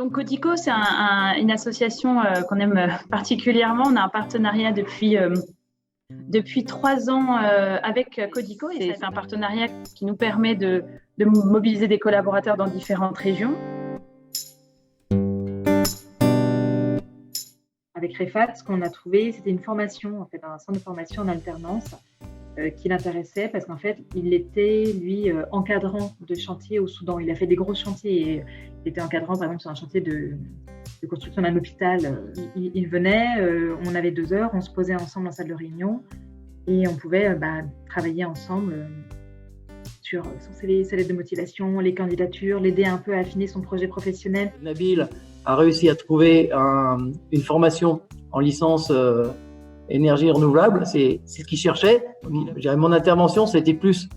Donc Codico, c'est une association qu'on aime particulièrement. On a un partenariat depuis 3 ans avec Codico et c'est un partenariat qui nous permet de mobiliser des collaborateurs dans différentes régions. Avec Refat, ce qu'on a trouvé, c'était une formation, en fait, un centre de formation en alternance qui l'intéressait parce qu'en fait, il était, lui, encadrant de chantier au Soudan. Il a fait des gros chantiers et il était encadrant, par exemple, sur un chantier de construction d'un hôpital. Il venait, on avait 2 heures, on se posait ensemble en salle de réunion et on pouvait travailler ensemble sur ses lettres de motivation, les candidatures, l'aider un peu à affiner son projet professionnel. Nabil a réussi à trouver une formation en licence énergie renouvelable, c'est ce qu'il cherchait. Je dirais, mon intervention, c'était plus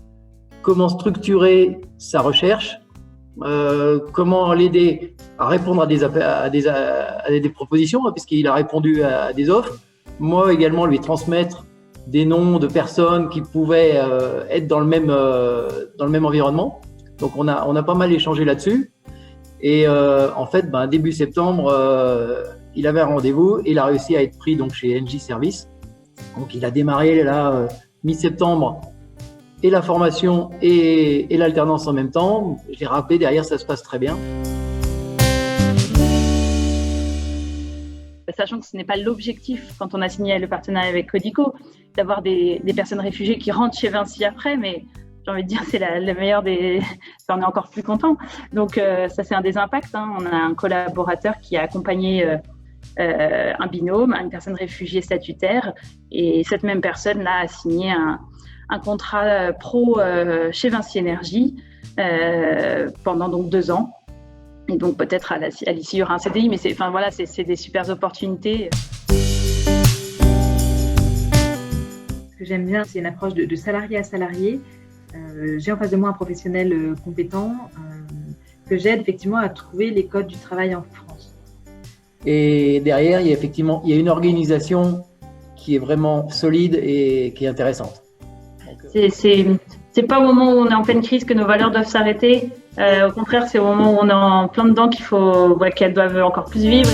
comment structurer sa recherche, comment l'aider à répondre à des propositions, puisqu'il a répondu à des offres. Moi également, lui transmettre des noms de personnes qui pouvaient être dans le même environnement. Donc on a pas mal échangé là-dessus. Et en fait, début septembre, il avait un rendez-vous et il a réussi à être pris donc chez NJ Service. Donc il a démarré là mi-septembre et la formation et l'alternance en même temps. Je l'ai rappelé, derrière ça se passe très bien. Sachant que ce n'est pas l'objectif quand on a signé le partenariat avec Codico, d'avoir des personnes réfugiées qui rentrent chez Vinci après, mais j'ai envie de dire c'est la meilleure des... on est encore plus content. Donc ça c'est un des impacts. On a un collaborateur qui a accompagné un binôme, une personne réfugiée statutaire, et cette même personne-là a signé un contrat pro chez Vinci Énergie pendant donc 2 ans. Et donc peut-être à l'issue il y aura un CDI, mais c'est des super opportunités. Ce que j'aime bien, c'est une approche de salarié à salarié. J'ai en face de moi un professionnel compétent que j'aide effectivement à trouver les codes du travail en France. Et derrière, il y a une organisation qui est vraiment solide et qui est intéressante. C'est pas au moment où on est en pleine crise que nos valeurs doivent s'arrêter. Au contraire, c'est au moment où on est en plein dedans qu'elles doivent encore plus vivre.